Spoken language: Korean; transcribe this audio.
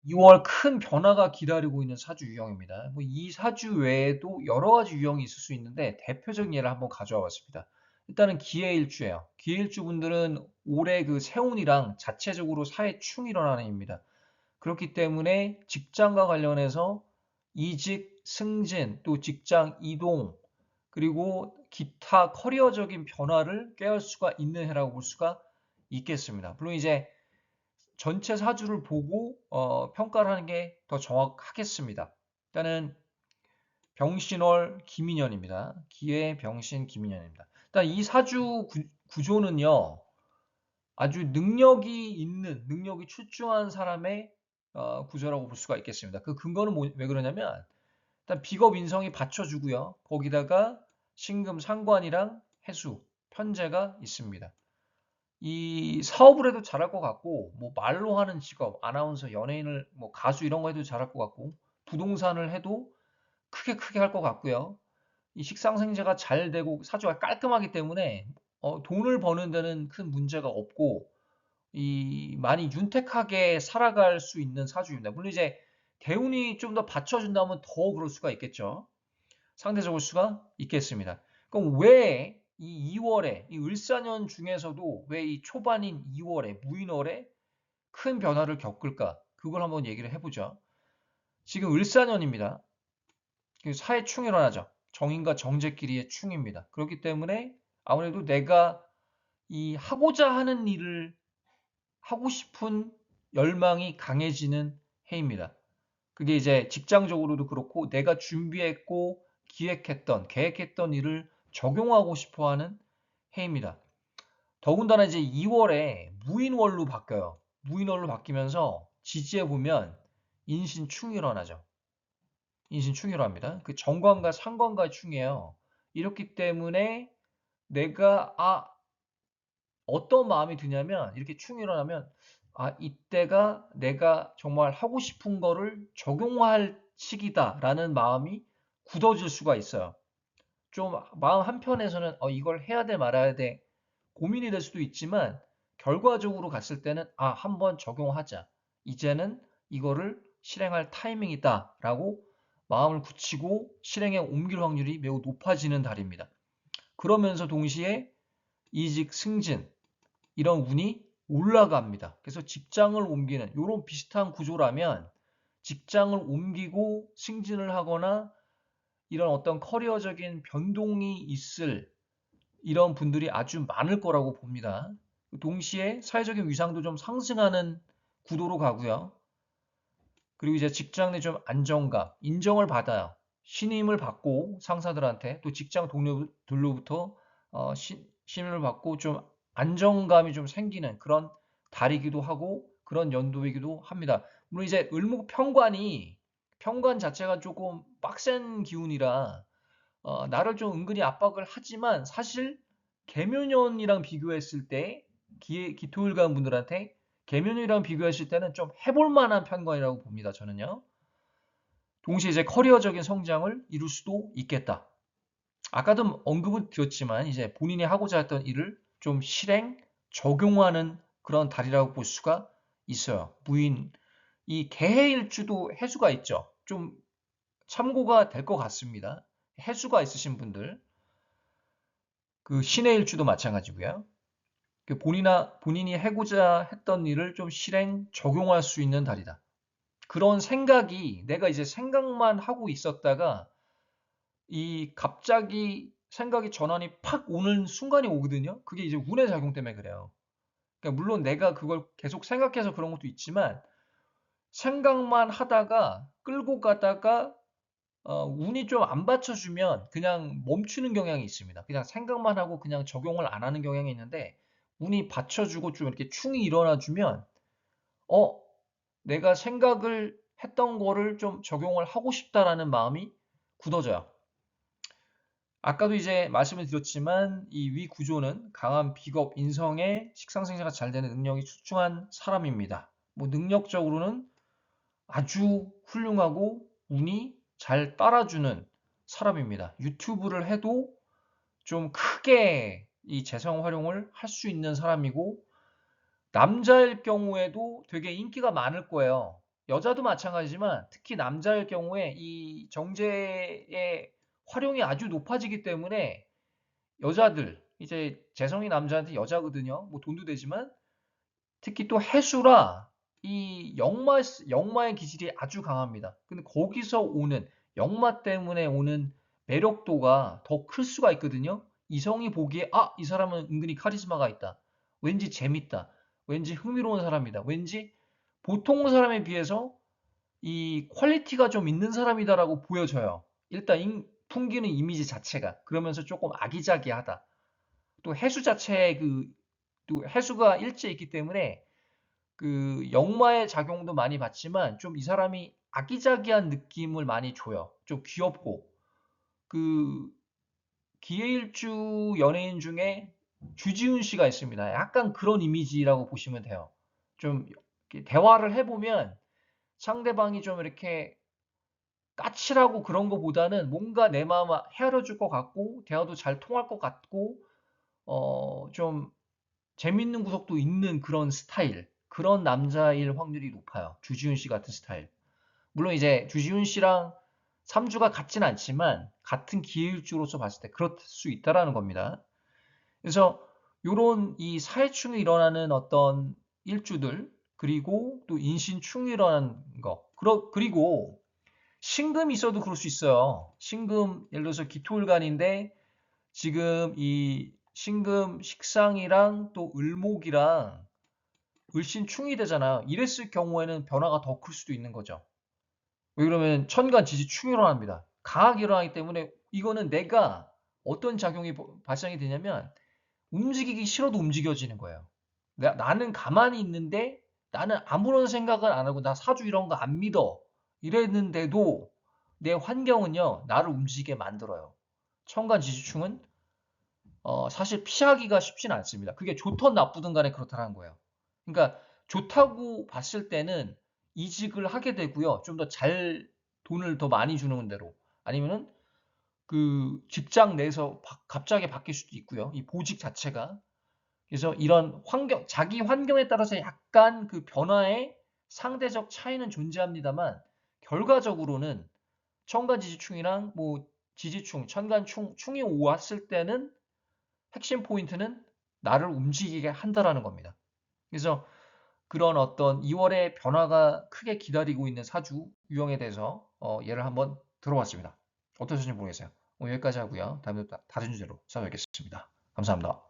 2월 큰 변화가 기다리고 있는 사주 유형입니다. 뭐 이 사주 외에도 여러 가지 유형이 있을 수 있는데 대표적인 예를 한번 가져와 봤습니다. 일단은 기해일주예요. 기해일주 분들은 올해 그 세운이랑 자체적으로 사해충이 일어나는 해입니다. 그렇기 때문에 직장과 관련해서 이직, 승진, 또 직장 이동, 그리고 기타 커리어적인 변화를 꾀할 수가 있는 해라고 볼 수가 있겠습니다. 물론 이제 전체 사주를 보고 평가를 하는 게 더 정확하겠습니다. 일단은 병신월 김인년입니다. 기해 병신 김인년입니다. 일단 이 사주 구조는요. 아주 능력이 있는, 능력이 출중한 사람의 구조라고 볼 수가 있겠습니다. 그 근거는 왜 그러냐면 일단 비겁 인성이 받쳐주고요. 거기다가 신금 상관이랑 해수, 편제가 있습니다. 이 사업을 해도 잘할 것 같고, 뭐 말로 하는 직업, 아나운서, 연예인을, 뭐 가수 이런 거 해도 잘할 것 같고, 부동산을 해도 크게 할 것 같고요. 이 식상생제가 잘 되고 사주가 깔끔하기 때문에 돈을 버는 데는 큰 문제가 없고, 이 많이 윤택하게 살아갈 수 있는 사주입니다. 물론 이제 대운이 좀 더 받쳐준다면 더 그럴 수가 있겠죠. 상대적일 수가 있겠습니다. 그럼 왜 이 2월에 이 을사년 중에서도 왜 이 초반인 2월에 무인월에 큰 변화를 겪을까? 그걸 한번 얘기를 해보죠. 지금 을사년입니다. 사해충이 일어나죠. 정인과 정제끼리의 충입니다. 그렇기 때문에 아무래도 내가 이 하고자 하는 일을 하고 싶은 열망이 강해지는 해입니다. 그게 이제 직장적으로도 그렇고 내가 준비했고 기획했던, 계획했던 일을 적용하고 싶어 하는 해입니다. 더군다나 이제 2월에 무인월로 바뀌어요. 무인월로 바뀌면서 지지에 보면 인신충이 일어나죠. 인신충이 일어납니다. 그 정관과 상관과의 충이에요. 이렇기 때문에 내가 어떤 마음이 드냐면 이렇게 충이 일어나면 이때가 내가 정말 하고 싶은 거를 적용할 시기다라는 마음이 굳어질 수가 있어요. 좀 마음 한편에서는 이걸 해야 돼 말아야 돼 고민이 될 수도 있지만 결과적으로 갔을 때는 한번 적용하자. 이제는 이거를 실행할 타이밍이다라고 마음을 굳히고 실행에 옮길 확률이 매우 높아지는 달입니다. 그러면서 동시에 이직, 승진 이런 운이 올라갑니다. 그래서 직장을 옮기는 이런 비슷한 구조라면 직장을 옮기고 승진을 하거나 이런 어떤 커리어적인 변동이 있을 이런 분들이 아주 많을 거라고 봅니다. 동시에 사회적인 위상도 좀 상승하는 구도로 가고요. 그리고 이제 직장 내 좀 안정감, 인정을 받아요. 신임을 받고 상사들한테 또 직장 동료들로부터 신임을 받고 좀 안정감이 좀 생기는 그런 달이기도 하고 그런 연도이기도 합니다. 물론 이제 을목편관이 편관 자체가 조금 빡센 기운이라 나를 좀 은근히 압박을 하지만 사실 계묘년이랑 비교했을 때 기토일간 분들한테 계면이랑 비교했을 때는 좀 해볼 만한 편관이라고 봅니다. 저는요. 동시에 이제 커리어적인 성장을 이룰 수도 있겠다. 아까도 언급을 드렸지만 이제 본인이 하고자 했던 일을 좀 실행, 적용하는 그런 달이라고 볼 수가 있어요. 무인 이 개해일주도 해수가 있죠. 좀 참고가 될 것 같습니다. 해수가 있으신 분들 그 신의 일주도 마찬가지고요. 본인이 해고자 했던 일을 좀 실행, 적용할 수 있는 달이다. 그런 생각이 내가 이제 생각만 하고 있었다가 이 갑자기 생각이 전환이 팍 오는 순간이 오거든요. 그게 이제 운의 작용 때문에 그래요. 그러니까 물론 내가 그걸 계속 생각해서 그런 것도 있지만 생각만 하다가 끌고 가다가 운이 좀 안 받쳐주면 그냥 멈추는 경향이 있습니다. 그냥 생각만 하고 그냥 적용을 안 하는 경향이 있는데 운이 받쳐주고 좀 이렇게 충이 일어나주면 어, 내가 생각을 했던 거를 좀 적용을 하고 싶다라는 마음이 굳어져요. 아까도 이제 말씀을 드렸지만 이 위 구조는 강한 비겁, 인성에 식상생자가 잘 되는 능력이 출중한 사람입니다. 뭐 능력적으로는 아주 훌륭하고 운이 잘 따라주는 사람입니다. 유튜브를 해도 좀 크게 이 재성 활용을 할 수 있는 사람이고 남자일 경우에도 되게 인기가 많을 거예요. 여자도 마찬가지지만 특히 남자일 경우에 이 정제의 활용이 아주 높아지기 때문에 여자들, 이제 재성이 남자한테 여자거든요. 뭐 돈도 되지만 특히 또 해수라 이 역마의 기질이 아주 강합니다. 근데 거기서 오는 역마 때문에 오는 매력도가 더 클 수가 있거든요. 이성이 보기에 이 사람은 은근히 카리스마가 있다. 왠지 재밌다. 왠지 흥미로운 사람이다. 왠지 보통 사람에 비해서 이 퀄리티가 좀 있는 사람이다라고 보여져요. 일단 풍기는 이미지 자체가 그러면서 조금 아기자기하다. 또 해수 자체의 또 해수가 일제에 있기 때문에 그 역마의 작용도 많이 받지만 좀 이 사람이 아기자기한 느낌을 많이 줘요. 좀 귀엽고 그 기회일주 연예인 중에 주지훈 씨가 있습니다. 약간 그런 이미지라고 보시면 돼요. 좀 이렇게 대화를 해보면 상대방이 좀 이렇게 까칠하고 그런 거보다는 뭔가 내 마음 헤아려 줄 것 같고 대화도 잘 통할 것 같고 좀 재밌는 구석도 있는 그런 스타일, 그런 남자일 확률이 높아요. 주지훈 씨 같은 스타일. 물론 이제 주지훈 씨랑 3주가 같진 않지만 같은 기회일주로서 봤을 때 그럴 수 있다라는 겁니다. 그래서 요런 이 사회충이 일어나는 어떤 일주들, 그리고 또 인신충이 일어나는 거, 그리고 신금이 있어도 그럴 수 있어요. 신금, 예를 들어서 기토일간인데 지금 이 신금 식상이랑 또 을목이랑 을신충이 되잖아요. 이랬을 경우에는 변화가 더 클 수도 있는 거죠. 왜 그러면 천간지지충이 일어납니다. 강하게 일어나기 때문에 이거는 내가 어떤 작용이 발생이 되냐면 움직이기 싫어도 움직여지는 거예요. 나는 가만히 있는데 나는 아무런 생각을 안 하고 나 사주 이런 거 안 믿어. 이랬는데도 내 환경은요, 나를 움직이게 만들어요. 천간지지충은 사실 피하기가 쉽지는 않습니다. 그게 좋든 나쁘든 간에 그렇다는 거예요. 그러니까 좋다고 봤을 때는 이직을 하게 되고요. 좀 더 돈을 더 많이 주는 대로. 아니면은 그 직장 내에서 갑자기 바뀔 수도 있고요. 이 보직 자체가. 그래서 이런 자기 환경에 따라서 약간 그 변화의 상대적 차이는 존재합니다만 결과적으로는 천간지지충이랑 뭐 지지충, 충이 왔을 때는 핵심 포인트는 나를 움직이게 한다라는 겁니다. 그래서 그런 어떤 2월에 변화가 크게 기다리고 있는 사주 유형에 대해서 예를 한번 들어봤습니다. 어떠셨는지 모르겠어요. 오늘 여기까지 하고요. 다음에 또 다른 주제로 찾아뵙겠습니다. 감사합니다.